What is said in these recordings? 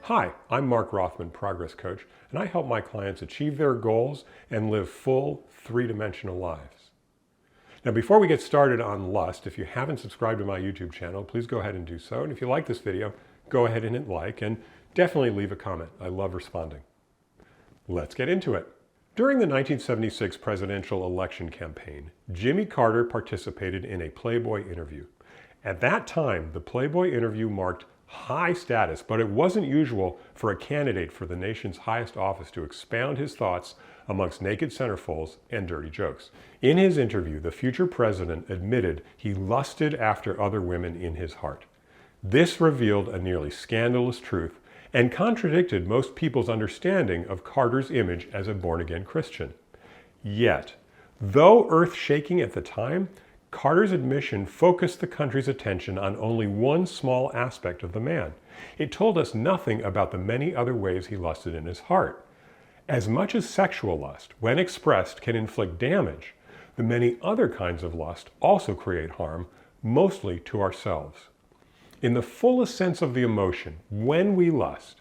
Hi, I'm Mark Rothman, Progress Coach, and I help my clients achieve their goals and live full, three-dimensional lives. Now, before we get started on lust, if you haven't subscribed to my YouTube channel, please go ahead and do so. And if you like this video, go ahead and hit like, and definitely leave a comment. I love responding. Let's get into it. During the 1976 presidential election campaign, Jimmy Carter participated in a Playboy interview. At that time, the Playboy interview marked high status, but it wasn't usual for a candidate for the nation's highest office to expound his thoughts amongst naked centerfolds and dirty jokes. In his interview, the future president admitted he lusted after other women in his heart. This revealed a nearly scandalous truth and contradicted most people's understanding of Carter's image as a born-again Christian. Yet, though earth-shaking at the time, Carter's admission focused the country's attention on only one small aspect of the man. It told us nothing about the many other ways he lusted in his heart. As much as sexual lust, when expressed, can inflict damage, the many other kinds of lust also create harm, mostly to ourselves. In the fullest sense of the emotion, when we lust,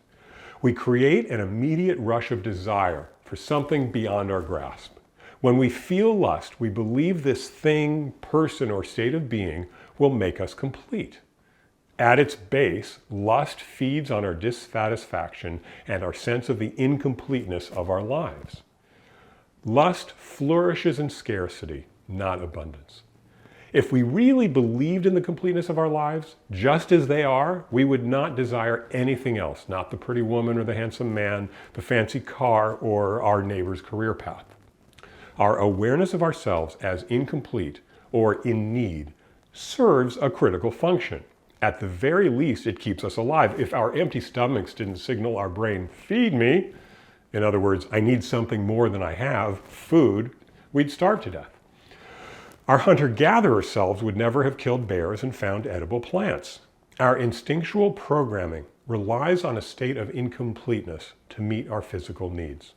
we create an immediate rush of desire for something beyond our grasp. When we feel lust, we believe this thing, person, or state of being will make us complete. At its base, lust feeds on our dissatisfaction and our sense of the incompleteness of our lives. Lust flourishes in scarcity, not abundance. If we really believed in the completeness of our lives, just as they are, we would not desire anything else, not the pretty woman or the handsome man, the fancy car, or our neighbor's career path. Our awareness of ourselves as incomplete or in need serves a critical function. At the very least, it keeps us alive. If our empty stomachs didn't signal our brain, feed me, in other words, I need something more than I have, food, we'd starve to death. Our hunter-gatherer selves would never have killed bears and found edible plants. Our instinctual programming relies on a state of incompleteness to meet our physical needs.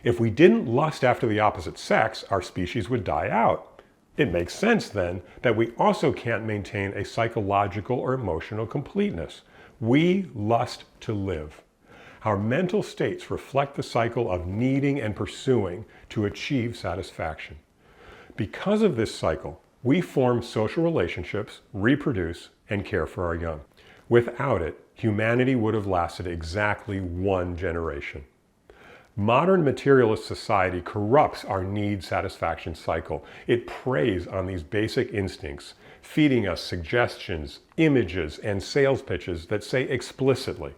If we didn't lust after the opposite sex, our species would die out. It makes sense, then, that we also can't maintain a psychological or emotional completeness. We lust to live. Our mental states reflect the cycle of needing and pursuing to achieve satisfaction. Because of this cycle, we form social relationships, reproduce, and care for our young. Without it, humanity would have lasted exactly one generation. Modern materialist society corrupts our need satisfaction cycle. It preys on these basic instincts, feeding us suggestions, images, and sales pitches that say explicitly,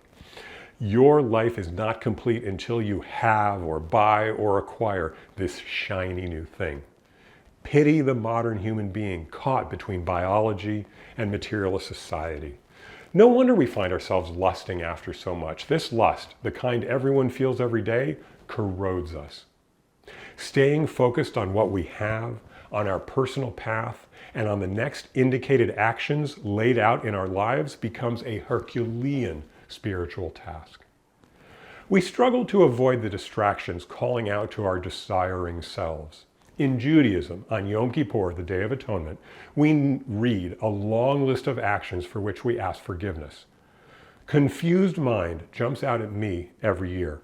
your life is not complete until you have or buy or acquire this shiny new thing. Pity the modern human being caught between biology and materialist society. No wonder we find ourselves lusting after so much. This lust, the kind everyone feels every day, corrodes us. Staying focused on what we have, on our personal path, and on the next indicated actions laid out in our lives becomes a Herculean spiritual task. We struggle to avoid the distractions calling out to our desiring selves. In Judaism, on Yom Kippur, the Day of Atonement, we read a long list of actions for which we ask forgiveness. Confused mind jumps out at me every year.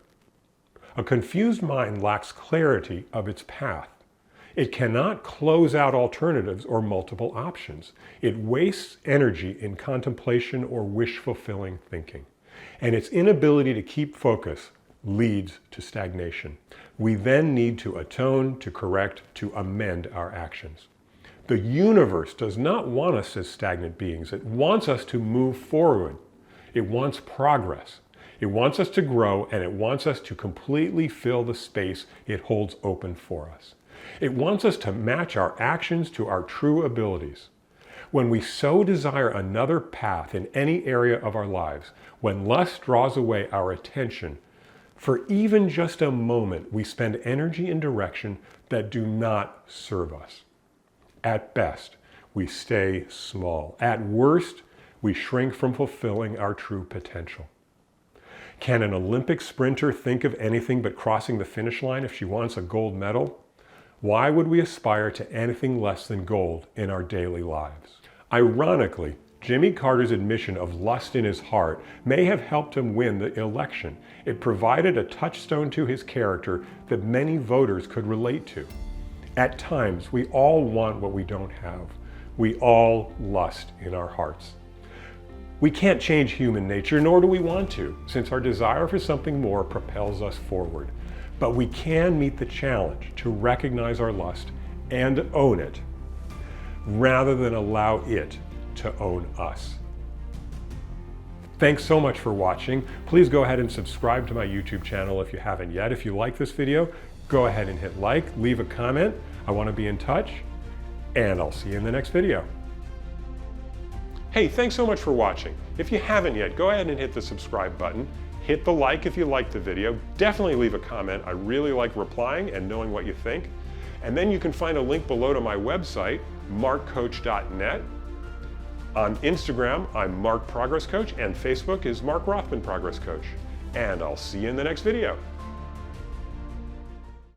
A confused mind lacks clarity of its path. It cannot close out alternatives or multiple options. It wastes energy in contemplation or wish-fulfilling thinking. And its inability to keep focus leads to stagnation. We then need to atone, to correct, to amend our actions. The universe does not want us as stagnant beings. It wants us to move forward. It wants progress. It wants us to grow, and it wants us to completely fill the space it holds open for us. It wants us to match our actions to our true abilities. When we so desire another path in any area of our lives, when lust draws away our attention, for even just a moment, we spend energy in direction that do not serve us. At best, we stay small. At worst, we shrink from fulfilling our true potential. Can an Olympic sprinter think of anything but crossing the finish line if she wants a gold medal? Why would we aspire to anything less than gold in our daily lives? Ironically, Jimmy Carter's admission of lust in his heart may have helped him win the election. It provided a touchstone to his character that many voters could relate to. At times, we all want what we don't have. We all lust in our hearts. We can't change human nature, nor do we want to, since our desire for something more propels us forward. But we can meet the challenge to recognize our lust and own it, rather than allow it to own us. Thanks so much for watching. Please go ahead and subscribe to my YouTube channel if you haven't yet. If you like this video, go ahead and hit like, leave a comment. I want to be in touch, and I'll see you in the next video. Hey, thanks so much for watching. If you haven't yet, go ahead and hit the subscribe button. Hit the like if you liked the video. Definitely leave a comment. I really like replying and knowing what you think. And then you can find a link below to my website, markcoach.net. On Instagram, I'm Mark Progress Coach, and Facebook is Mark Rothman Progress Coach. And I'll see you in the next video.